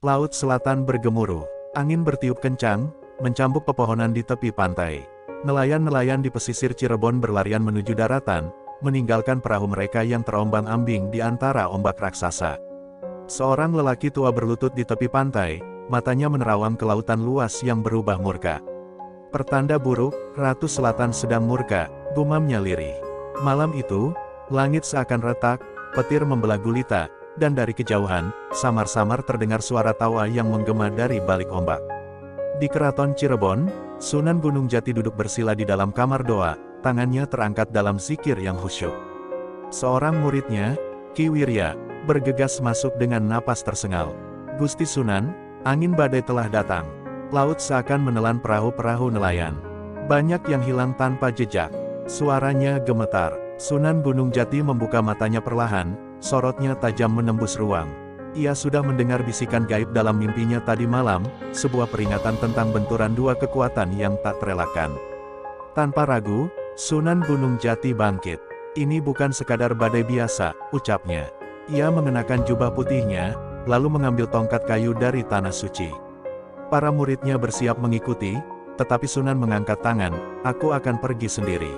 Laut selatan bergemuruh. Angin bertiup kencang, mencambuk pepohonan di tepi pantai. Nelayan-nelayan di pesisir Cirebon berlarian menuju daratan, meninggalkan perahu mereka yang terombang-ambing di antara ombak raksasa. Seorang lelaki tua berlutut di tepi pantai, matanya menerawang ke lautan luas yang berubah murka. Pertanda buruk, Ratu Selatan sedang murka, gumamnya lirih. Malam itu, langit seakan retak, petir membelah gulita, dan dari kejauhan, samar-samar terdengar suara tawa yang menggema dari balik ombak. Di Keraton Cirebon, Sunan Gunung Jati duduk bersila di dalam kamar doa, tangannya terangkat dalam zikir yang khusyuk. Seorang muridnya, Ki Wirya, bergegas masuk dengan napas tersengal. "Gusti Sunan, angin badai telah datang. Laut seakan menelan perahu-perahu nelayan. Banyak yang hilang tanpa jejak." Suaranya gemetar. Sunan Gunung Jati membuka matanya perlahan, sorotnya tajam menembus ruang. Ia sudah mendengar bisikan gaib dalam mimpinya tadi malam, sebuah peringatan tentang benturan dua kekuatan yang tak terelakkan. Tanpa ragu, Sunan Gunung Jati bangkit. "Ini bukan sekadar badai biasa," ucapnya. Ia mengenakan jubah putihnya, lalu mengambil tongkat kayu dari tanah suci. Para muridnya bersiap mengikuti, tetapi Sunan mengangkat tangan, "Aku akan pergi sendiri.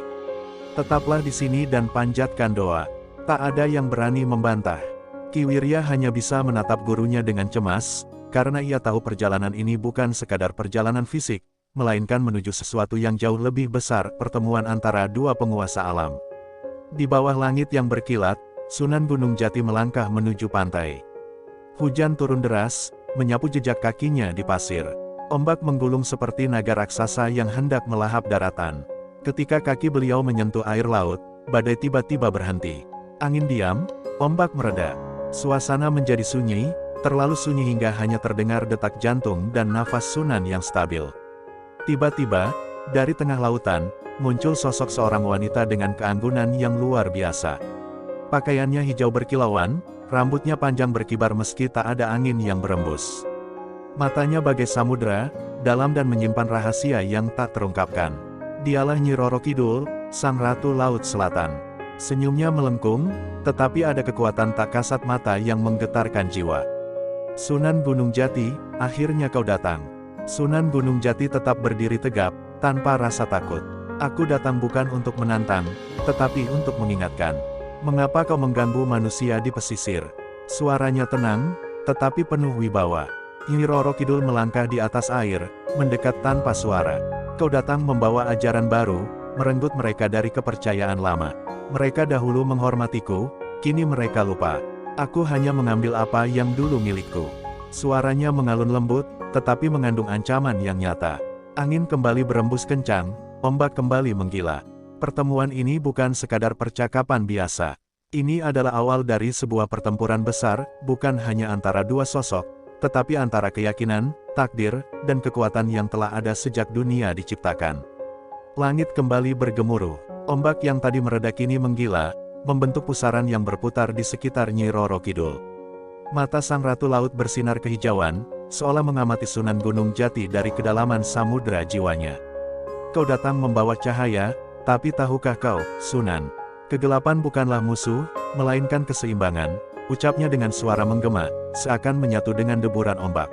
Tetaplah di sini dan panjatkan doa." Tak ada yang berani membantah. Ki Wirya hanya bisa menatap gurunya dengan cemas, karena ia tahu perjalanan ini bukan sekadar perjalanan fisik, melainkan menuju sesuatu yang jauh lebih besar, pertemuan antara dua penguasa alam. Di bawah langit yang berkilat, Sunan Gunung Jati melangkah menuju pantai. Hujan turun deras, menyapu jejak kakinya di pasir. Ombak menggulung seperti naga raksasa yang hendak melahap daratan. Ketika kaki beliau menyentuh air laut, badai tiba-tiba berhenti. Angin diam, ombak mereda. Suasana menjadi sunyi, terlalu sunyi hingga hanya terdengar detak jantung dan nafas Sunan yang stabil. Tiba-tiba, dari tengah lautan, muncul sosok seorang wanita dengan keanggunan yang luar biasa. Pakaiannya hijau berkilauan, rambutnya panjang berkibar meski tak ada angin yang berembus. Matanya bagai samudera, dalam dan menyimpan rahasia yang tak terungkapkan. Dialah Nyi Roro Kidul, Sang Ratu Laut Selatan. Senyumnya melengkung, tetapi ada kekuatan tak kasat mata yang menggetarkan jiwa. "Sunan Gunung Jati, akhirnya kau datang." Sunan Gunung Jati tetap berdiri tegap, tanpa rasa takut. "Aku datang bukan untuk menantang, tetapi untuk mengingatkan. Mengapa kau mengganggu manusia di pesisir?" Suaranya tenang, tetapi penuh wibawa. Nyi Roro Kidul melangkah di atas air, mendekat tanpa suara. "Kau datang membawa ajaran baru, merenggut mereka dari kepercayaan lama. Mereka dahulu menghormatiku, kini mereka lupa. Aku hanya mengambil apa yang dulu milikku." Suaranya mengalun lembut, tetapi mengandung ancaman yang nyata. Angin kembali berembus kencang, ombak kembali menggila. Pertemuan ini bukan sekadar percakapan biasa. Ini adalah awal dari sebuah pertempuran besar, bukan hanya antara dua sosok, tetapi antara keyakinan, takdir, dan kekuatan yang telah ada sejak dunia diciptakan. Langit kembali bergemuruh. Ombak yang tadi mereda kini menggila, membentuk pusaran yang berputar di sekitar Nyi Roro Kidul. Mata Sang Ratu Laut bersinar kehijauan, seolah mengamati Sunan Gunung Jati dari kedalaman samudera jiwanya. "Kau datang membawa cahaya, tapi tahukah kau, Sunan? Kegelapan bukanlah musuh, melainkan keseimbangan," ucapnya dengan suara menggema, seakan menyatu dengan deburan ombak.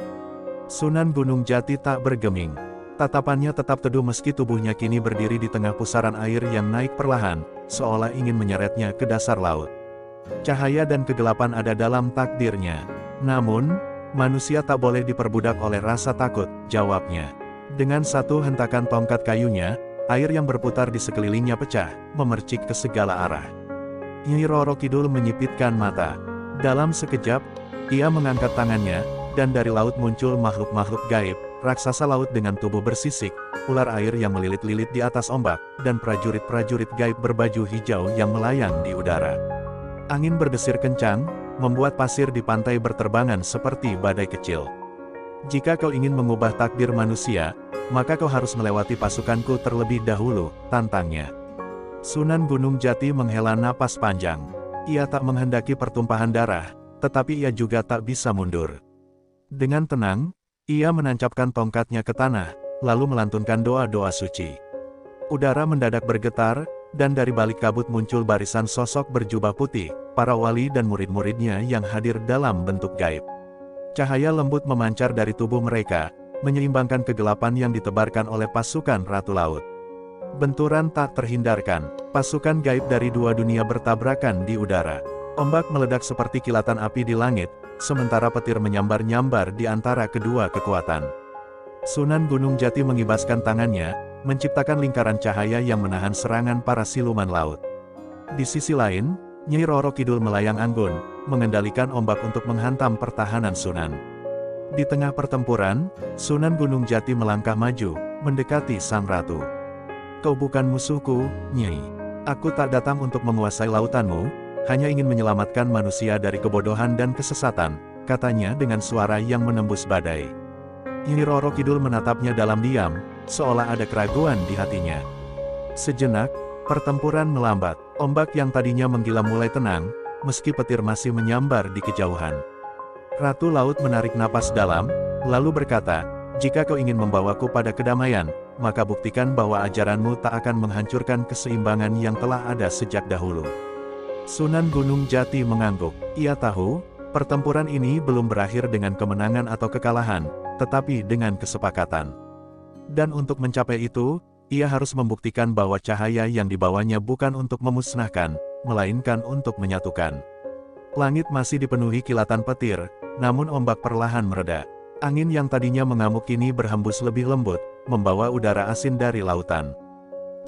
Sunan Gunung Jati tak bergeming. Tatapannya tetap teduh meski tubuhnya kini berdiri di tengah pusaran air yang naik perlahan, seolah ingin menyeretnya ke dasar laut. Cahaya dan kegelapan ada dalam takdirnya. Namun, manusia tak boleh diperbudak oleh rasa takut, jawabnya. Dengan satu hentakan tongkat kayunya, air yang berputar di sekelilingnya pecah, memercik ke segala arah. Nyi Roro Kidul menyipitkan mata. Dalam sekejap, ia mengangkat tangannya, dan dari laut muncul makhluk-makhluk gaib, raksasa laut dengan tubuh bersisik, ular air yang melilit-lilit di atas ombak, dan prajurit-prajurit gaib berbaju hijau yang melayang di udara. Angin berdesir kencang, membuat pasir di pantai berterbangan seperti badai kecil. "Jika kau ingin mengubah takdir manusia, maka kau harus melewati pasukanku terlebih dahulu," tantangnya. Sunan Gunung Jati menghela napas panjang. Ia tak menghendaki pertumpahan darah, tetapi ia juga tak bisa mundur. Dengan tenang, ia menancapkan tongkatnya ke tanah, lalu melantunkan doa-doa suci. Udara mendadak bergetar, dan dari balik kabut muncul barisan sosok berjubah putih, para wali dan murid-muridnya yang hadir dalam bentuk gaib. Cahaya lembut memancar dari tubuh mereka, menyeimbangkan kegelapan yang ditebarkan oleh pasukan Ratu Laut. Benturan tak terhindarkan, pasukan gaib dari dua dunia bertabrakan di udara. Ombak meledak seperti kilatan api di langit, sementara petir menyambar-nyambar di antara kedua kekuatan. Sunan Gunung Jati mengibaskan tangannya, menciptakan lingkaran cahaya yang menahan serangan para siluman laut. Di sisi lain, Nyai Roro Kidul melayang anggun, mengendalikan ombak untuk menghantam pertahanan Sunan. Di tengah pertempuran, Sunan Gunung Jati melangkah maju, mendekati sang ratu. "Kau bukan musuhku, Nyai. Aku tak datang untuk menguasai lautanmu, hanya ingin menyelamatkan manusia dari kebodohan dan kesesatan," katanya dengan suara yang menembus badai. Nyai Roro Kidul menatapnya dalam diam, seolah ada keraguan di hatinya. Sejenak, pertempuran melambat, ombak yang tadinya menggila mulai tenang, meski petir masih menyambar di kejauhan. Ratu Laut menarik napas dalam, lalu berkata, "Jika kau ingin membawaku pada kedamaian, maka buktikan bahwa ajaranmu tak akan menghancurkan keseimbangan yang telah ada sejak dahulu." Sunan Gunung Jati mengangguk. Ia tahu, pertempuran ini belum berakhir dengan kemenangan atau kekalahan, tetapi dengan kesepakatan. Dan untuk mencapai itu, ia harus membuktikan bahwa cahaya yang dibawanya bukan untuk memusnahkan, melainkan untuk menyatukan. Langit masih dipenuhi kilatan petir, namun ombak perlahan mereda. Angin yang tadinya mengamuk kini berhembus lebih lembut, membawa udara asin dari lautan.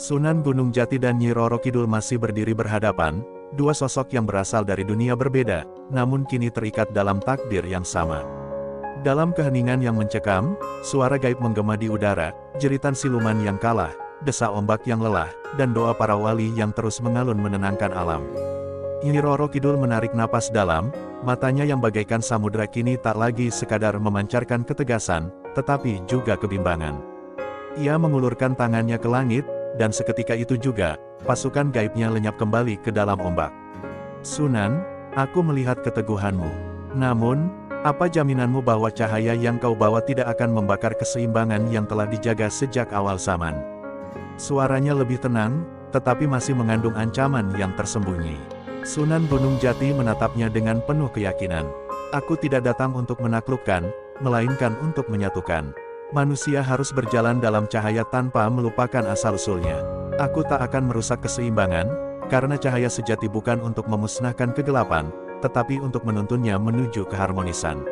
Sunan Gunung Jati dan Nyi Roro Kidul masih berdiri berhadapan, dua sosok yang berasal dari dunia berbeda, namun kini terikat dalam takdir yang sama. Dalam keheningan yang mencekam, suara gaib menggema di udara, jeritan siluman yang kalah, desa ombak yang lelah, dan doa para wali yang terus mengalun menenangkan alam. Nyi Roro Kidul menarik napas dalam, matanya yang bagaikan samudera kini tak lagi sekadar memancarkan ketegasan, tetapi juga kebimbangan. Ia mengulurkan tangannya ke langit, dan seketika itu juga, pasukan gaibnya lenyap kembali ke dalam ombak. "Sunan, aku melihat keteguhanmu. Namun, apa jaminanmu bahwa cahaya yang kau bawa tidak akan membakar keseimbangan yang telah dijaga sejak awal zaman?" Suaranya lebih tenang, tetapi masih mengandung ancaman yang tersembunyi. Sunan Gunung Jati menatapnya dengan penuh keyakinan. "Aku tidak datang untuk menaklukkan, melainkan untuk menyatukan. Manusia harus berjalan dalam cahaya tanpa melupakan asal-usulnya. Aku tak akan merusak keseimbangan, karena cahaya sejati bukan untuk memusnahkan kegelapan, tetapi untuk menuntunnya menuju keharmonisan."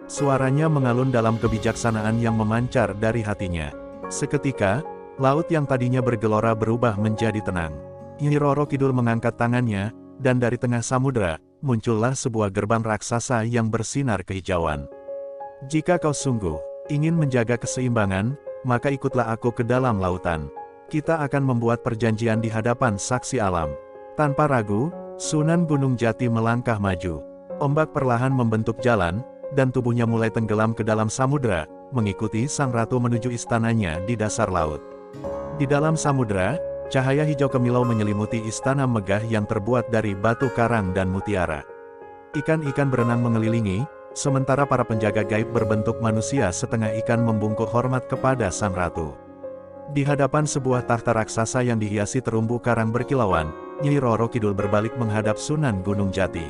Suaranya mengalun dalam kebijaksanaan yang memancar dari hatinya. Seketika, laut yang tadinya bergelora berubah menjadi tenang. Nyi Roro Kidul mengangkat tangannya, dan dari tengah samudera, muncullah sebuah gerbang raksasa yang bersinar kehijauan. "Jika kau sungguh ingin menjaga keseimbangan, maka ikutlah aku ke dalam lautan. Kita akan membuat perjanjian di hadapan saksi alam." Tanpa ragu, Sunan Gunung Jati melangkah maju. Ombak perlahan membentuk jalan, dan tubuhnya mulai tenggelam ke dalam samudera, mengikuti sang ratu menuju istananya di dasar laut. Di dalam samudera, cahaya hijau kemilau menyelimuti istana megah yang terbuat dari batu karang dan mutiara. Ikan-ikan berenang mengelilingi, sementara para penjaga gaib berbentuk manusia setengah ikan membungkuk hormat kepada sang ratu. Di hadapan sebuah tahta raksasa yang dihiasi terumbu karang berkilauan, Nyi Roro Kidul berbalik menghadap Sunan Gunung Jati.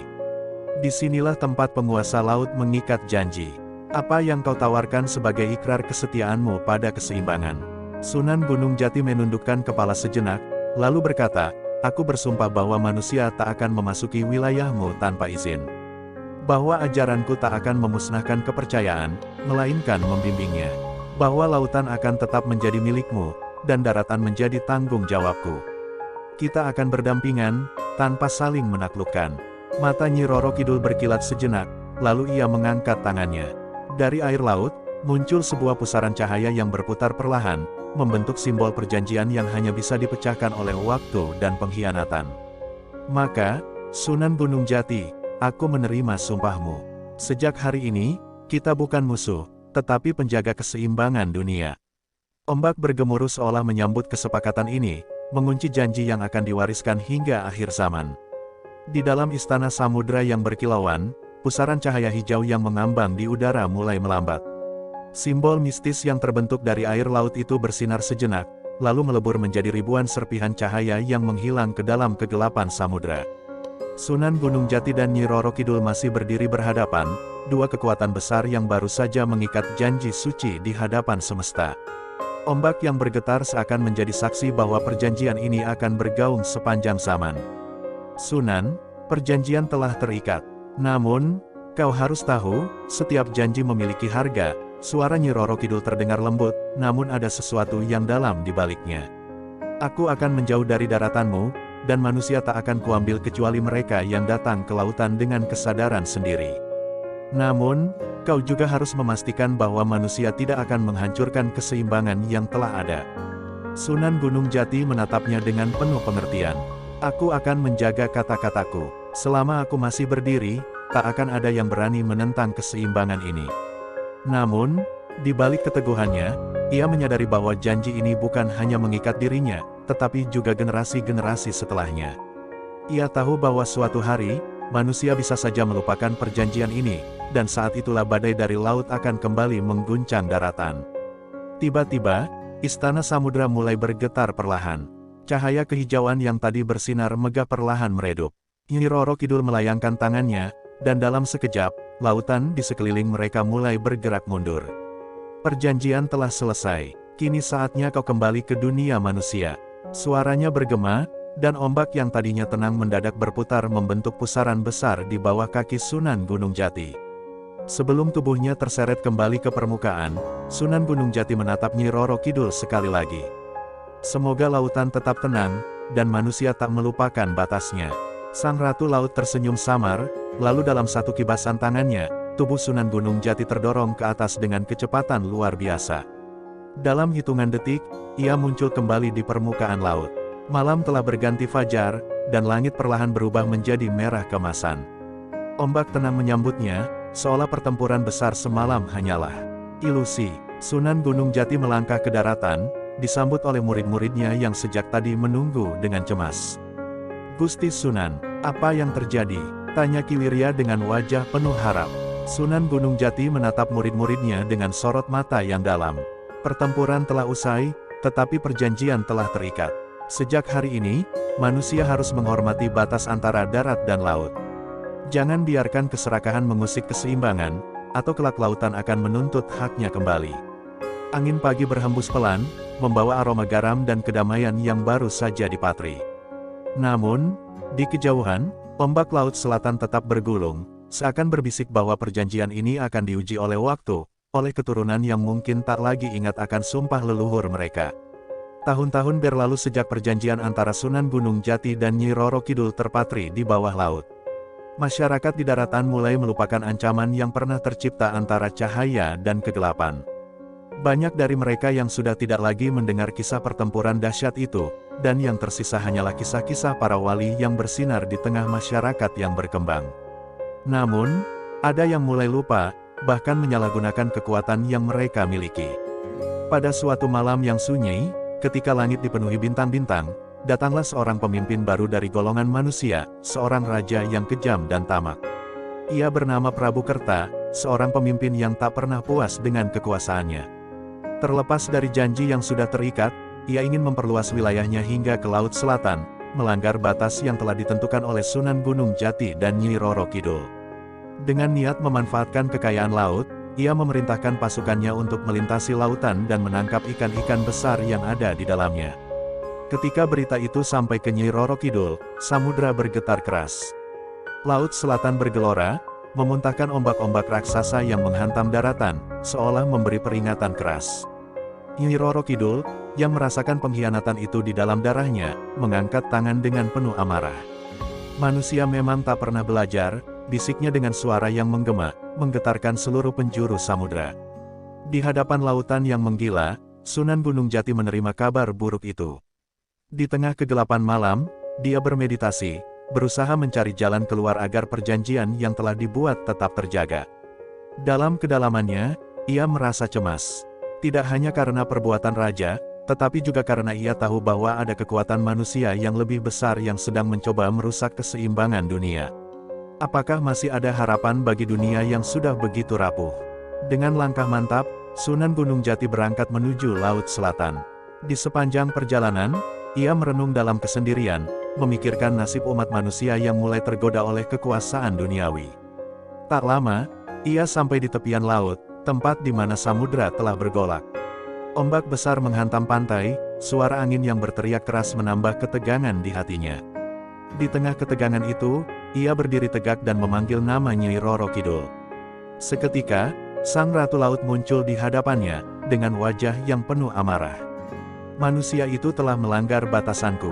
"Disinilah tempat penguasa laut mengikat janji. Apa yang kau tawarkan sebagai ikrar kesetiaanmu pada keseimbangan?" Sunan Gunung Jati menundukkan kepala sejenak, lalu berkata, "Aku bersumpah bahwa manusia tak akan memasuki wilayahmu tanpa izin. Bahwa ajaranku tak akan memusnahkan kepercayaan, melainkan membimbingnya. Bahwa lautan akan tetap menjadi milikmu, dan daratan menjadi tanggung jawabku. Kita akan berdampingan, tanpa saling menaklukkan." Mata Nyi Roro Kidul berkilat sejenak, lalu ia mengangkat tangannya. Dari air laut, muncul sebuah pusaran cahaya yang berputar perlahan, membentuk simbol perjanjian yang hanya bisa dipecahkan oleh waktu dan pengkhianatan. "Maka, Sunan Gunung Jati, aku menerima sumpahmu. Sejak hari ini, kita bukan musuh, tetapi penjaga keseimbangan dunia." Ombak bergemuruh seolah menyambut kesepakatan ini, mengunci janji yang akan diwariskan hingga akhir zaman. Di dalam istana samudera yang berkilauan, pusaran cahaya hijau yang mengambang di udara mulai melambat. Simbol mistis yang terbentuk dari air laut itu bersinar sejenak, lalu melebur menjadi ribuan serpihan cahaya yang menghilang ke dalam kegelapan samudera. Sunan Gunung Jati dan Nyi Roro Kidul masih berdiri berhadapan, dua kekuatan besar yang baru saja mengikat janji suci di hadapan semesta. Ombak yang bergetar seakan menjadi saksi bahwa perjanjian ini akan bergaung sepanjang zaman. Sunan, perjanjian telah terikat. Namun, kau harus tahu, setiap janji memiliki harga. Suara Nyi Roro Kidul terdengar lembut, namun ada sesuatu yang dalam di baliknya. Aku akan menjauh dari daratanmu, dan manusia tak akan kuambil kecuali mereka yang datang ke lautan dengan kesadaran sendiri. Namun, kau juga harus memastikan bahwa manusia tidak akan menghancurkan keseimbangan yang telah ada. Sunan Gunung Jati menatapnya dengan penuh pengertian. Aku akan menjaga kata-kataku. Selama aku masih berdiri, tak akan ada yang berani menentang keseimbangan ini. Namun, di balik keteguhannya, ia menyadari bahwa janji ini bukan hanya mengikat dirinya, tetapi juga generasi-generasi setelahnya. Ia tahu bahwa suatu hari, manusia bisa saja melupakan perjanjian ini, dan saat itulah badai dari laut akan kembali mengguncang daratan. Tiba-tiba, istana samudera mulai bergetar perlahan. Cahaya kehijauan yang tadi bersinar megah perlahan meredup. Nyi Roro Kidul melayangkan tangannya, dan dalam sekejap, lautan di sekeliling mereka mulai bergerak mundur. Perjanjian telah selesai, kini saatnya kau kembali ke dunia manusia. Suaranya bergema, dan ombak yang tadinya tenang mendadak berputar membentuk pusaran besar di bawah kaki Sunan Gunung Jati. Sebelum tubuhnya terseret kembali ke permukaan, Sunan Gunung Jati menatap Nyi Roro Kidul sekali lagi. Semoga lautan tetap tenang, dan manusia tak melupakan batasnya. Sang Ratu Laut tersenyum samar, lalu dalam satu kibasan tangannya, tubuh Sunan Gunung Jati terdorong ke atas dengan kecepatan luar biasa. Dalam hitungan detik, ia muncul kembali di permukaan laut. Malam telah berganti fajar, dan langit perlahan berubah menjadi merah keemasan. Ombak tenang menyambutnya, seolah pertempuran besar semalam hanyalah ilusi. Sunan Gunung Jati melangkah ke daratan, disambut oleh murid-muridnya yang sejak tadi menunggu dengan cemas. "Gusti Sunan, apa yang terjadi?" tanya Ki Wirya dengan wajah penuh harap. Sunan Gunung Jati menatap murid-muridnya dengan sorot mata yang dalam. Pertempuran telah usai, tetapi perjanjian telah terikat. Sejak hari ini, manusia harus menghormati batas antara darat dan laut. Jangan biarkan keserakahan mengusik keseimbangan, atau kelak lautan akan menuntut haknya kembali. Angin pagi berhembus pelan, membawa aroma garam dan kedamaian yang baru saja dipatri. Namun, di kejauhan, ombak laut selatan tetap bergulung, seakan berbisik bahwa perjanjian ini akan diuji oleh waktu, oleh keturunan yang mungkin tak lagi ingat akan sumpah leluhur mereka. Tahun-tahun berlalu sejak perjanjian antara Sunan Gunung Jati dan Nyi Roro Kidul terpatri di bawah laut. Masyarakat di daratan mulai melupakan ancaman yang pernah tercipta antara cahaya dan kegelapan. Banyak dari mereka yang sudah tidak lagi mendengar kisah pertempuran dahsyat itu, dan yang tersisa hanyalah kisah-kisah para wali yang bersinar di tengah masyarakat yang berkembang. Namun, ada yang mulai lupa, bahkan menyalahgunakan kekuatan yang mereka miliki. Pada suatu malam yang sunyi, ketika langit dipenuhi bintang-bintang, datanglah seorang pemimpin baru dari golongan manusia, seorang raja yang kejam dan tamak. Ia bernama Prabu Kerta, seorang pemimpin yang tak pernah puas dengan kekuasaannya. Terlepas dari janji yang sudah terikat, ia ingin memperluas wilayahnya hingga ke Laut Selatan, melanggar batas yang telah ditentukan oleh Sunan Gunung Jati dan Nyi Roro Kidul. Dengan niat memanfaatkan kekayaan laut, ia memerintahkan pasukannya untuk melintasi lautan dan menangkap ikan-ikan besar yang ada di dalamnya. Ketika berita itu sampai ke Nyi Roro Kidul, samudera bergetar keras. Laut Selatan bergelora, memuntahkan ombak-ombak raksasa yang menghantam daratan, seolah memberi peringatan keras. Nyi Roro Kidul, yang merasakan pengkhianatan itu di dalam darahnya, mengangkat tangan dengan penuh amarah. "Manusia memang tak pernah belajar," bisiknya dengan suara yang menggema, menggetarkan seluruh penjuru samudera. Di hadapan lautan yang menggila, Sunan Gunung Jati menerima kabar buruk itu. Di tengah kegelapan malam, dia bermeditasi, berusaha mencari jalan keluar agar perjanjian yang telah dibuat tetap terjaga. Dalam kedalamannya, ia merasa cemas. Tidak hanya karena perbuatan raja, tetapi juga karena ia tahu bahwa ada kekuatan manusia yang lebih besar yang sedang mencoba merusak keseimbangan dunia. Apakah masih ada harapan bagi dunia yang sudah begitu rapuh? Dengan langkah mantap, Sunan Gunung Jati berangkat menuju Laut Selatan. Di sepanjang perjalanan, ia merenung dalam kesendirian, memikirkan nasib umat manusia yang mulai tergoda oleh kekuasaan duniawi. Tak lama, ia sampai di tepian laut, tempat di mana samudra telah bergolak. Ombak besar menghantam pantai, suara angin yang berteriak keras menambah ketegangan di hatinya. Di tengah ketegangan itu, ia berdiri tegak dan memanggil nama Nyai Roro Kidul. Seketika, sang Ratu Laut muncul di hadapannya, dengan wajah yang penuh amarah. Manusia itu telah melanggar batasanku.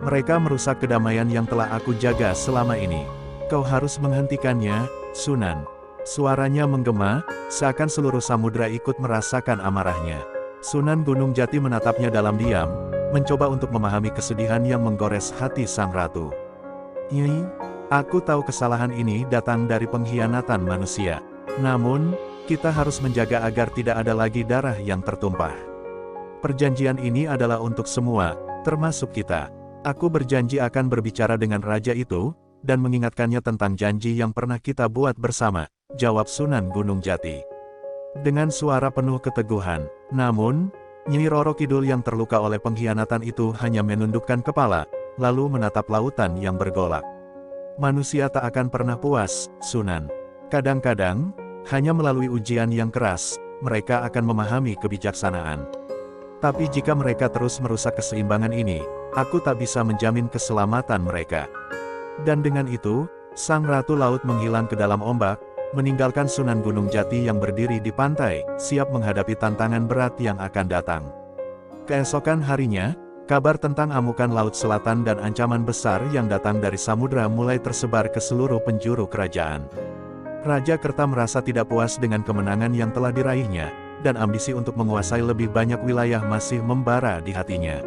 Mereka merusak kedamaian yang telah aku jaga selama ini. Kau harus menghentikannya, Sunan. Suaranya menggema, seakan seluruh samudra ikut merasakan amarahnya. Sunan Gunung Jati menatapnya dalam diam, mencoba untuk memahami kesedihan yang menggores hati sang ratu. Nyai, aku tahu kesalahan ini datang dari pengkhianatan manusia. Namun, kita harus menjaga agar tidak ada lagi darah yang tertumpah. Perjanjian ini adalah untuk semua, termasuk kita. Aku berjanji akan berbicara dengan raja itu, dan mengingatkannya tentang janji yang pernah kita buat bersama, jawab Sunan Gunung Jati. Dengan suara penuh keteguhan, namun, Nyai Roro Kidul yang terluka oleh pengkhianatan itu hanya menundukkan kepala, lalu menatap lautan yang bergolak. Manusia tak akan pernah puas, Sunan. Kadang-kadang, hanya melalui ujian yang keras, mereka akan memahami kebijaksanaan. Tapi jika mereka terus merusak keseimbangan ini, aku tak bisa menjamin keselamatan mereka. Dan dengan itu, sang Ratu Laut menghilang ke dalam ombak, meninggalkan Sunan Gunung Jati yang berdiri di pantai, siap menghadapi tantangan berat yang akan datang. Keesokan harinya, kabar tentang amukan Laut Selatan dan ancaman besar yang datang dari samudra mulai tersebar ke seluruh penjuru kerajaan. Raja Kerta merasa tidak puas dengan kemenangan yang telah diraihnya, dan ambisi untuk menguasai lebih banyak wilayah masih membara di hatinya.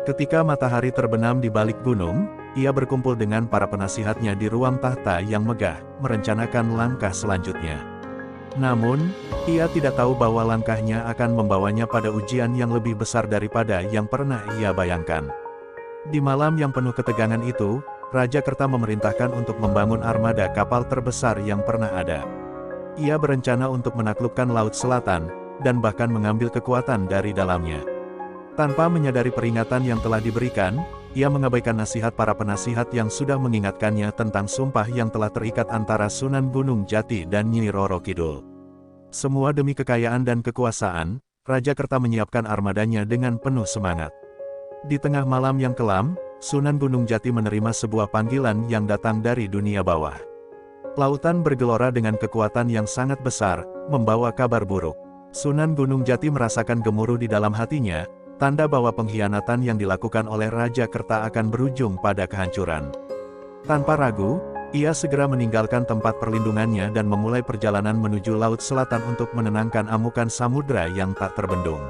Ketika matahari terbenam di balik gunung, ia berkumpul dengan para penasihatnya di ruang tahta yang megah, merencanakan langkah selanjutnya. Namun, ia tidak tahu bahwa langkahnya akan membawanya pada ujian yang lebih besar daripada yang pernah ia bayangkan. Di malam yang penuh ketegangan itu, Raja Kerta memerintahkan untuk membangun armada kapal terbesar yang pernah ada. Ia berencana untuk menaklukkan Laut Selatan, dan bahkan mengambil kekuatan dari dalamnya. Tanpa menyadari peringatan yang telah diberikan, ia mengabaikan nasihat para penasihat yang sudah mengingatkannya tentang sumpah yang telah terikat antara Sunan Gunung Jati dan Nyai Roro Kidul. Semua demi kekayaan dan kekuasaan, Raja Kerta menyiapkan armadanya dengan penuh semangat. Di tengah malam yang kelam, Sunan Gunung Jati menerima sebuah panggilan yang datang dari dunia bawah. Lautan bergelora dengan kekuatan yang sangat besar, membawa kabar buruk. Sunan Gunung Jati merasakan gemuruh di dalam hatinya, tanda bahwa pengkhianatan yang dilakukan oleh Raja Kerta akan berujung pada kehancuran. Tanpa ragu, ia segera meninggalkan tempat perlindungannya dan memulai perjalanan menuju Laut Selatan untuk menenangkan amukan samudra yang tak terbendung.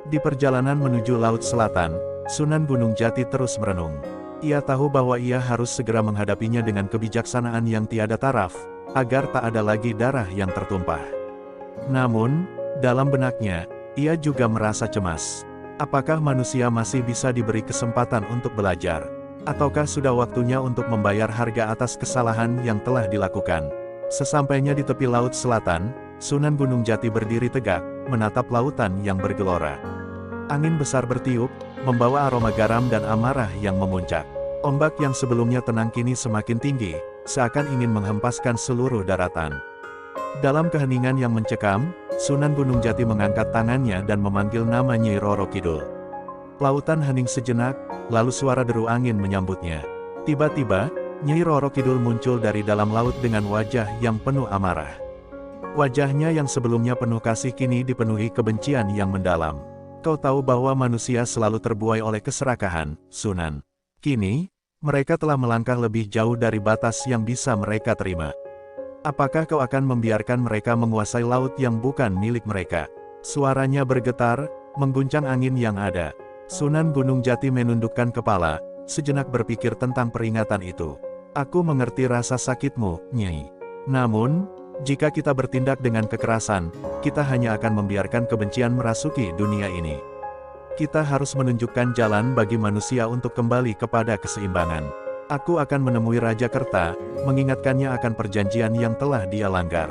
Di perjalanan menuju Laut Selatan, Sunan Gunung Jati terus merenung. Ia tahu bahwa ia harus segera menghadapinya dengan kebijaksanaan yang tiada taraf, agar tak ada lagi darah yang tertumpah. Namun, dalam benaknya, ia juga merasa cemas. Apakah manusia masih bisa diberi kesempatan untuk belajar? Ataukah sudah waktunya untuk membayar harga atas kesalahan yang telah dilakukan? Sesampainya di tepi Laut Selatan, Sunan Gunung Jati berdiri tegak, menatap lautan yang bergelora. Angin besar bertiup, membawa aroma garam dan amarah yang memuncak. Ombak yang sebelumnya tenang kini semakin tinggi, seakan ingin menghempaskan seluruh daratan. Dalam keheningan yang mencekam, Sunan Gunung Jati mengangkat tangannya dan memanggil nama Nyai Roro Kidul. Lautan hening sejenak, lalu suara deru angin menyambutnya. Tiba-tiba, Nyai Roro Kidul muncul dari dalam laut dengan wajah yang penuh amarah. Wajahnya yang sebelumnya penuh kasih kini dipenuhi kebencian yang mendalam. Kau tahu bahwa manusia selalu terbuai oleh keserakahan, Sunan. Kini, mereka telah melangkah lebih jauh dari batas yang bisa mereka terima. Apakah kau akan membiarkan mereka menguasai laut yang bukan milik mereka? Suaranya bergetar, mengguncang angin yang ada. Sunan Gunung Jati menundukkan kepala, sejenak berpikir tentang peringatan itu. Aku mengerti rasa sakitmu, Nyai. Namun, jika kita bertindak dengan kekerasan, kita hanya akan membiarkan kebencian merasuki dunia ini. Kita harus menunjukkan jalan bagi manusia untuk kembali kepada keseimbangan. Aku akan menemui Raja Kerta, mengingatkannya akan perjanjian yang telah dia langgar.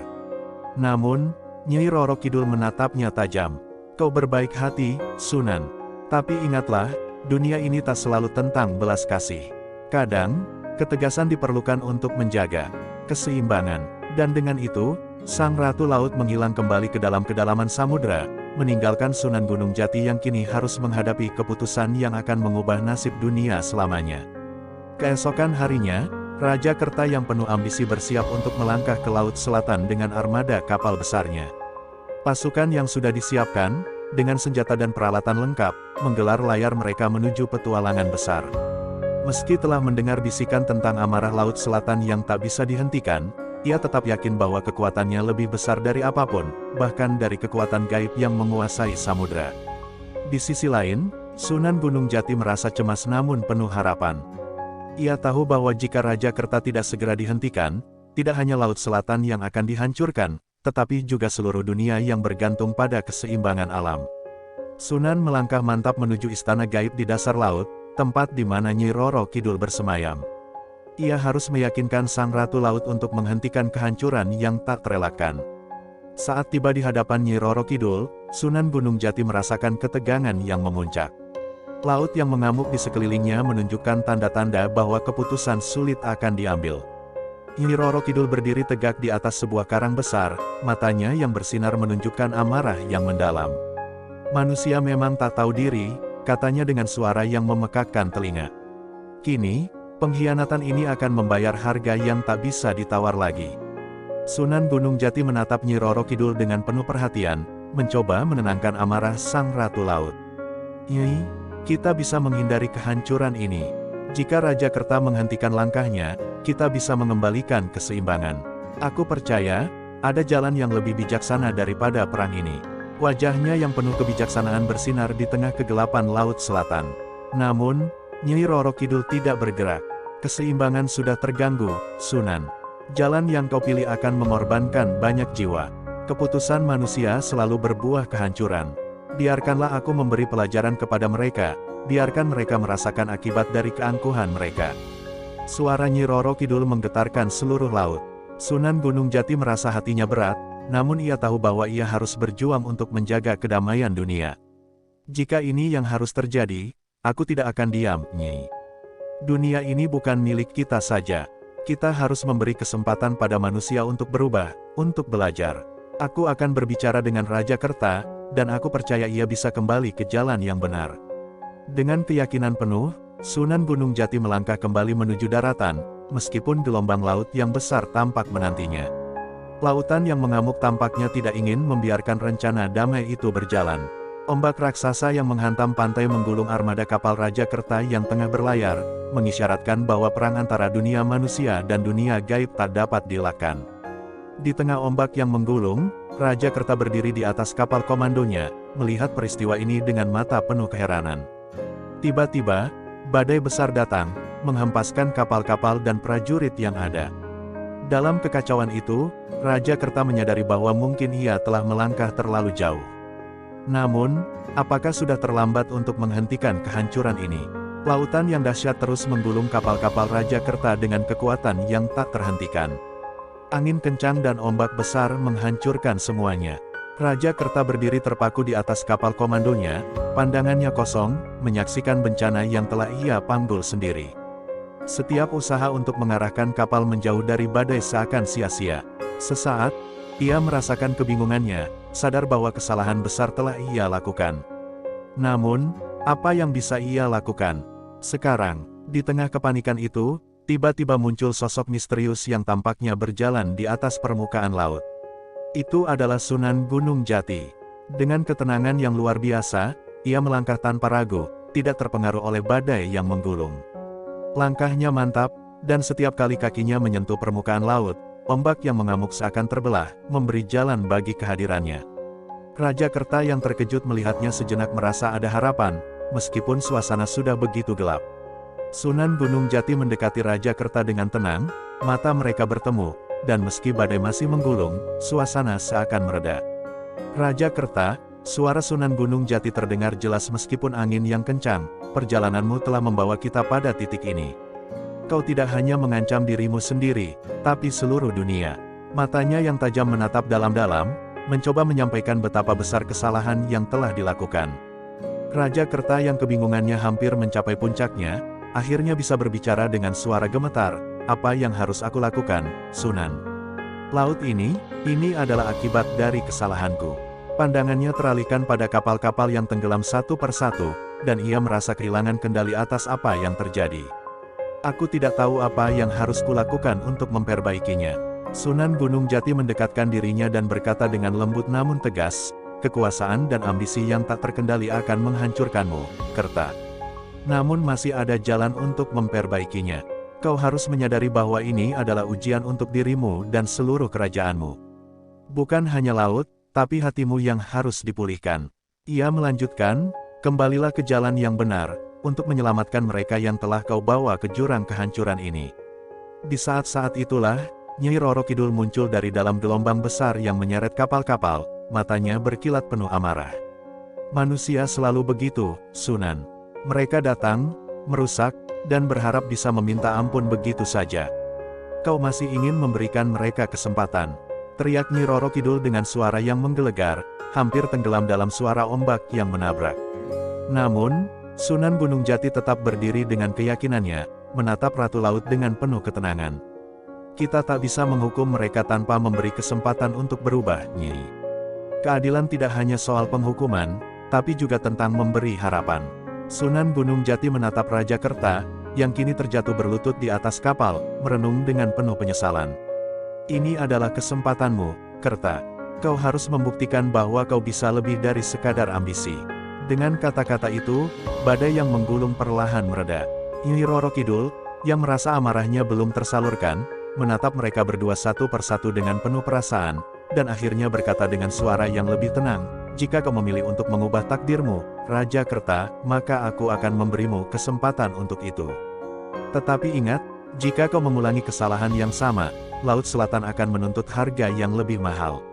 Namun, Nyai Roro Kidul menatapnya tajam. Kau berbaik hati, Sunan. Tapi ingatlah, dunia ini tak selalu tentang belas kasih. Kadang, ketegasan diperlukan untuk menjaga keseimbangan. Dan dengan itu, Sang Ratu Laut menghilang kembali ke dalam kedalaman samudera, meninggalkan Sunan Gunung Jati yang kini harus menghadapi keputusan yang akan mengubah nasib dunia selamanya. Keesokan harinya, Raja Kerta yang penuh ambisi bersiap untuk melangkah ke Laut Selatan dengan armada kapal besarnya. Pasukan yang sudah disiapkan, dengan senjata dan peralatan lengkap, menggelar layar mereka menuju petualangan besar. Meski telah mendengar bisikan tentang amarah Laut Selatan yang tak bisa dihentikan, ia tetap yakin bahwa kekuatannya lebih besar dari apapun, bahkan dari kekuatan gaib yang menguasai samudera. Di sisi lain, Sunan Gunung Jati merasa cemas namun penuh harapan. Ia tahu bahwa jika Raja Kerta tidak segera dihentikan, tidak hanya Laut Selatan yang akan dihancurkan, tetapi juga seluruh dunia yang bergantung pada keseimbangan alam. Sunan melangkah mantap menuju istana gaib di dasar laut, tempat di mana Nyi Roro Kidul bersemayam. Ia harus meyakinkan Sang Ratu Laut untuk menghentikan kehancuran yang tak terelakkan. Saat tiba di hadapan Nyi Roro Kidul, Sunan Gunung Jati merasakan ketegangan yang memuncak. Laut yang mengamuk di sekelilingnya menunjukkan tanda-tanda bahwa keputusan sulit akan diambil. Nyi Roro Kidul berdiri tegak di atas sebuah karang besar, matanya yang bersinar menunjukkan amarah yang mendalam. Manusia memang tak tahu diri, katanya dengan suara yang memekakkan telinga. Kini, pengkhianatan ini akan membayar harga yang tak bisa ditawar lagi. Sunan Gunung Jati menatap Nyi Roro Kidul dengan penuh perhatian, mencoba menenangkan amarah Sang Ratu Laut. "Nyi, kita bisa menghindari kehancuran ini. Jika Raja Kerta menghentikan langkahnya, kita bisa mengembalikan keseimbangan. Aku percaya, ada jalan yang lebih bijaksana daripada perang ini." Wajahnya yang penuh kebijaksanaan bersinar di tengah kegelapan Laut Selatan. Namun, Nyi Roro Kidul tidak bergerak. "Keseimbangan sudah terganggu, Sunan. Jalan yang kau pilih akan mengorbankan banyak jiwa. Keputusan manusia selalu berbuah kehancuran. Biarkanlah aku memberi pelajaran kepada mereka, biarkan mereka merasakan akibat dari keangkuhan mereka." Suara Nyi Roro Kidul menggetarkan seluruh laut. Sunan Gunung Jati merasa hatinya berat, namun ia tahu bahwa ia harus berjuang untuk menjaga kedamaian dunia. "Jika ini yang harus terjadi, aku tidak akan diam, Nyi. Dunia ini bukan milik kita saja. Kita harus memberi kesempatan pada manusia untuk berubah, untuk belajar. Aku akan berbicara dengan Raja Kerta, dan aku percaya ia bisa kembali ke jalan yang benar." Dengan keyakinan penuh, Sunan Gunung Jati melangkah kembali menuju daratan, meskipun gelombang laut yang besar tampak menantinya. Lautan yang mengamuk tampaknya tidak ingin membiarkan rencana damai itu berjalan. Ombak raksasa yang menghantam pantai menggulung armada kapal Raja Kerta yang tengah berlayar, mengisyaratkan bahwa perang antara dunia manusia dan dunia gaib tak dapat dielakkan. Di tengah ombak yang menggulung, Raja Kerta berdiri di atas kapal komandonya, melihat peristiwa ini dengan mata penuh keheranan. Tiba-tiba, badai besar datang, menghempaskan kapal-kapal dan prajurit yang ada. Dalam kekacauan itu, Raja Kerta menyadari bahwa mungkin ia telah melangkah terlalu jauh. Namun, apakah sudah terlambat untuk menghentikan kehancuran ini? Lautan yang dahsyat terus menggulung kapal-kapal Raja Kerta dengan kekuatan yang tak terhentikan. Angin kencang dan ombak besar menghancurkan semuanya. Raja Kerta berdiri terpaku di atas kapal komandonya, pandangannya kosong, menyaksikan bencana yang telah ia panggul sendiri. Setiap usaha untuk mengarahkan kapal menjauh dari badai seakan sia-sia. Sesaat, ia merasakan kebingungannya, sadar bahwa kesalahan besar telah ia lakukan. Namun, apa yang bisa ia lakukan? Sekarang, di tengah kepanikan itu, tiba-tiba muncul sosok misterius yang tampaknya berjalan di atas permukaan laut. Itu adalah Sunan Gunung Jati. Dengan ketenangan yang luar biasa, ia melangkah tanpa ragu, tidak terpengaruh oleh badai yang menggulung. Langkahnya mantap, dan setiap kali kakinya menyentuh permukaan laut, ombak yang mengamuk seakan terbelah, memberi jalan bagi kehadirannya. Raja Kerta yang terkejut melihatnya sejenak merasa ada harapan, meskipun suasana sudah begitu gelap. Sunan Gunung Jati mendekati Raja Kerta dengan tenang, mata mereka bertemu, dan meski badai masih menggulung, suasana seakan mereda. "Raja Kerta," suara Sunan Gunung Jati terdengar jelas meskipun angin yang kencang, "perjalananmu telah membawa kita pada titik ini. Kau tidak hanya mengancam dirimu sendiri, tapi seluruh dunia." Matanya yang tajam menatap dalam-dalam, mencoba menyampaikan betapa besar kesalahan yang telah dilakukan. Raja Kerta yang kebingungannya hampir mencapai puncaknya, akhirnya bisa berbicara dengan suara gemetar. Apa yang harus aku lakukan, Sunan? Laut ini adalah akibat dari kesalahanku. Pandangannya teralihkan pada kapal-kapal yang tenggelam satu persatu, dan ia merasa kehilangan kendali atas apa yang terjadi. Aku tidak tahu apa yang harus kulakukan untuk memperbaikinya. Sunan Gunung Jati mendekatkan dirinya dan berkata dengan lembut namun tegas, kekuasaan dan ambisi yang tak terkendali akan menghancurkanmu, Kerta. Namun masih ada jalan untuk memperbaikinya. Kau harus menyadari bahwa ini adalah ujian untuk dirimu dan seluruh kerajaanmu. Bukan hanya laut, tapi hatimu yang harus dipulihkan. Ia melanjutkan, kembalilah ke jalan yang benar, untuk menyelamatkan mereka yang telah kau bawa ke jurang kehancuran ini. Di saat-saat itulah, Nyai Roro Kidul muncul dari dalam gelombang besar yang menyeret kapal-kapal, matanya berkilat penuh amarah. Manusia selalu begitu, Sunan. Mereka datang, merusak, dan berharap bisa meminta ampun begitu saja. Kau masih ingin memberikan mereka kesempatan. Teriak Nyi Roro Kidul dengan suara yang menggelegar, hampir tenggelam dalam suara ombak yang menabrak. Namun, Sunan Gunung Jati tetap berdiri dengan keyakinannya, menatap Ratu Laut dengan penuh ketenangan. Kita tak bisa menghukum mereka tanpa memberi kesempatan untuk berubah, Nyi. Keadilan tidak hanya soal penghukuman, tapi juga tentang memberi harapan. Sunan Gunung Jati menatap Raja Kerta, yang kini terjatuh berlutut di atas kapal, merenung dengan penuh penyesalan. Ini adalah kesempatanmu, Kerta. Kau harus membuktikan bahwa kau bisa lebih dari sekadar ambisi. Dengan kata-kata itu, badai yang menggulung perlahan mereda. Nyi Roro Kidul, yang merasa amarahnya belum tersalurkan, menatap mereka berdua satu persatu dengan penuh perasaan, dan akhirnya berkata dengan suara yang lebih tenang, jika kau memilih untuk mengubah takdirmu, Raja Kerta, maka aku akan memberimu kesempatan untuk itu. Tetapi ingat, jika kau mengulangi kesalahan yang sama, Laut Selatan akan menuntut harga yang lebih mahal.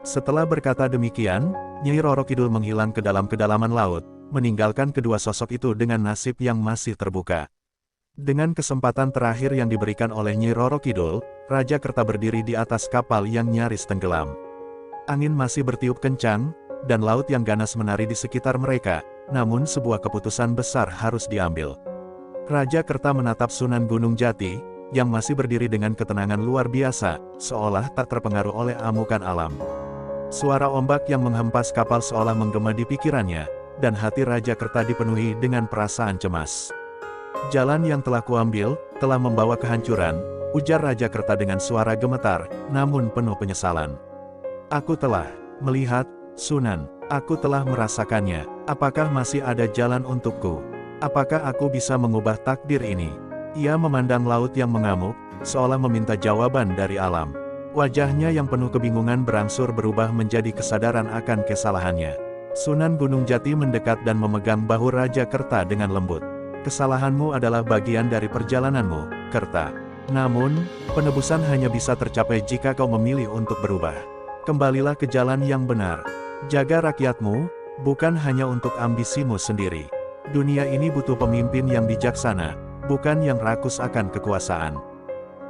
Setelah berkata demikian, Nyai Roro Kidul menghilang ke dalam kedalaman laut, meninggalkan kedua sosok itu dengan nasib yang masih terbuka. Dengan kesempatan terakhir yang diberikan oleh Nyai Roro Kidul, Raja Kerta berdiri di atas kapal yang nyaris tenggelam. Angin masih bertiup kencang, dan laut yang ganas menari di sekitar mereka, namun sebuah keputusan besar harus diambil. Raja Kerta menatap Sunan Gunung Jati, yang masih berdiri dengan ketenangan luar biasa, seolah tak terpengaruh oleh amukan alam. Suara ombak yang menghempas kapal seolah menggema di pikirannya, dan hati Raja Kerta dipenuhi dengan perasaan cemas. Jalan yang telah kuambil, telah membawa kehancuran, ujar Raja Kerta dengan suara gemetar, namun penuh penyesalan. Aku telah melihat, Sunan, aku telah merasakannya. Apakah masih ada jalan untukku? Apakah aku bisa mengubah takdir ini? Ia memandang laut yang mengamuk, seolah meminta jawaban dari alam. Wajahnya yang penuh kebingungan berangsur berubah menjadi kesadaran akan kesalahannya. Sunan Gunung Jati mendekat dan memegang bahu Raja Kerta dengan lembut. Kesalahanmu adalah bagian dari perjalananmu, Kerta. Namun, penebusan hanya bisa tercapai jika kau memilih untuk berubah. Kembalilah ke jalan yang benar. Jaga rakyatmu, bukan hanya untuk ambisimu sendiri. Dunia ini butuh pemimpin yang bijaksana, bukan yang rakus akan kekuasaan.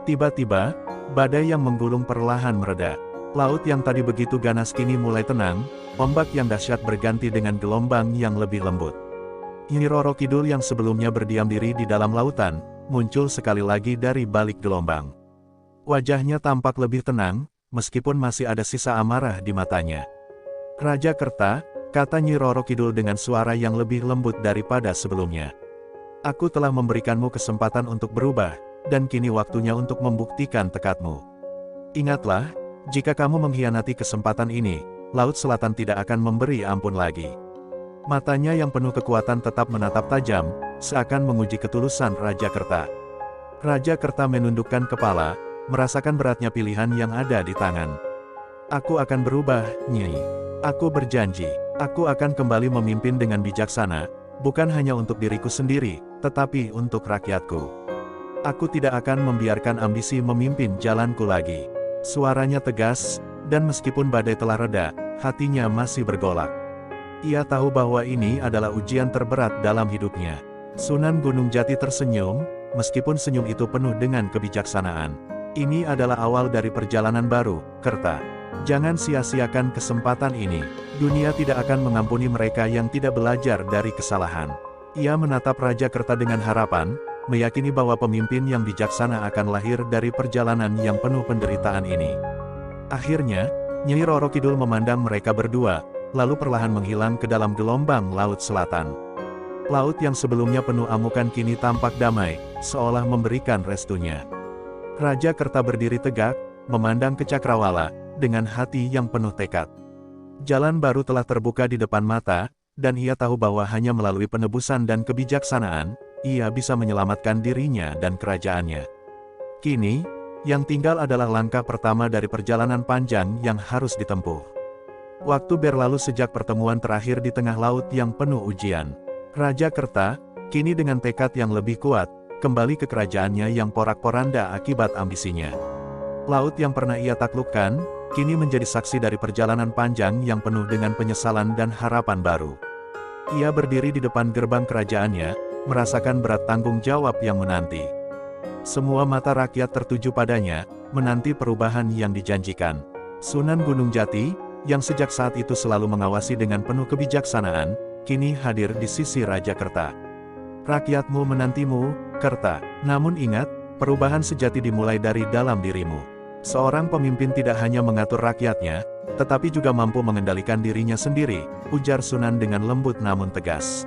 Tiba-tiba, badai yang menggulung perlahan mereda. Laut yang tadi begitu ganas kini mulai tenang, ombak yang dahsyat berganti dengan gelombang yang lebih lembut. Nyi Roro Kidul yang sebelumnya berdiam diri di dalam lautan, muncul sekali lagi dari balik gelombang. Wajahnya tampak lebih tenang, meskipun masih ada sisa amarah di matanya. Raja Kerta, kata Nyi Roro Kidul dengan suara yang lebih lembut daripada sebelumnya. Aku telah memberikanmu kesempatan untuk berubah, dan kini waktunya untuk membuktikan tekadmu. Ingatlah, jika kamu mengkhianati kesempatan ini, Laut Selatan tidak akan memberi ampun lagi. Matanya yang penuh kekuatan tetap menatap tajam, seakan menguji ketulusan Raja Kerta. Raja Kerta menundukkan kepala, merasakan beratnya pilihan yang ada di tangan. Aku akan berubah, Nyai. Aku berjanji, aku akan kembali memimpin dengan bijaksana, bukan hanya untuk diriku sendiri, tetapi untuk rakyatku. Aku tidak akan membiarkan ambisi memimpin jalanku lagi. Suaranya tegas, dan meskipun badai telah reda, hatinya masih bergolak. Ia tahu bahwa ini adalah ujian terberat dalam hidupnya. Sunan Gunung Jati tersenyum, meskipun senyum itu penuh dengan kebijaksanaan. Ini adalah awal dari perjalanan baru, Kerta. Jangan sia-siakan kesempatan ini. Dunia tidak akan mengampuni mereka yang tidak belajar dari kesalahan. Ia menatap Raja Kerta dengan harapan, meyakini bahwa pemimpin yang bijaksana akan lahir dari perjalanan yang penuh penderitaan ini. Akhirnya, Nyai Roro Kidul memandang mereka berdua, lalu perlahan menghilang ke dalam gelombang Laut Selatan. Laut yang sebelumnya penuh amukan kini tampak damai, seolah memberikan restunya. Raja Kerta berdiri tegak, memandang ke Cakrawala, dengan hati yang penuh tekad. Jalan baru telah terbuka di depan mata, dan ia tahu bahwa hanya melalui penebusan dan kebijaksanaan, ia bisa menyelamatkan dirinya dan kerajaannya. Kini, yang tinggal adalah langkah pertama dari perjalanan panjang yang harus ditempuh. Waktu berlalu sejak pertemuan terakhir di tengah laut yang penuh ujian. Raja Kerta, kini dengan tekad yang lebih kuat, kembali ke kerajaannya yang porak-poranda akibat ambisinya. Laut yang pernah ia taklukkan, kini menjadi saksi dari perjalanan panjang yang penuh dengan penyesalan dan harapan baru. Ia berdiri di depan gerbang kerajaannya, merasakan berat tanggung jawab yang menanti. Semua mata rakyat tertuju padanya, menanti perubahan yang dijanjikan. Sunan Gunung Jati, yang sejak saat itu selalu mengawasi dengan penuh kebijaksanaan, kini hadir di sisi Raja Kerta. Rakyatmu menantimu, Kerta. Namun ingat, perubahan sejati dimulai dari dalam dirimu. Seorang pemimpin tidak hanya mengatur rakyatnya, tetapi juga mampu mengendalikan dirinya sendiri, ujar Sunan dengan lembut namun tegas.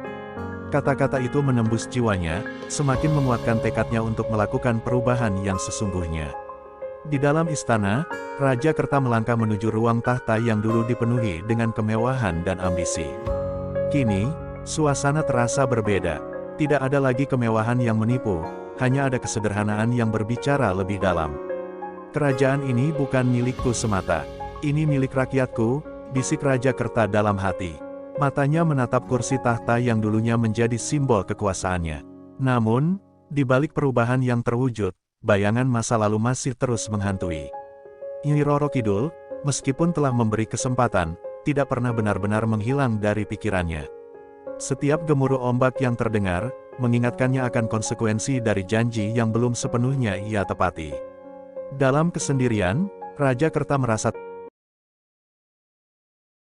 Kata-kata itu menembus jiwanya, semakin menguatkan tekadnya untuk melakukan perubahan yang sesungguhnya. Di dalam istana, Raja Kerta melangkah menuju ruang tahta yang dulu dipenuhi dengan kemewahan dan ambisi. Kini, suasana terasa berbeda. Tidak ada lagi kemewahan yang menipu, hanya ada kesederhanaan yang berbicara lebih dalam. Kerajaan ini bukan milikku semata. Ini milik rakyatku, bisik Raja Kerta dalam hati. Matanya menatap kursi tahta yang dulunya menjadi simbol kekuasaannya. Namun, di balik perubahan yang terwujud, bayangan masa lalu masih terus menghantui. Nyai Roro Kidul, meskipun telah memberi kesempatan, tidak pernah benar-benar menghilang dari pikirannya. Setiap gemuruh ombak yang terdengar, mengingatkannya akan konsekuensi dari janji yang belum sepenuhnya ia tepati. Dalam kesendirian, Raja Kerta merasa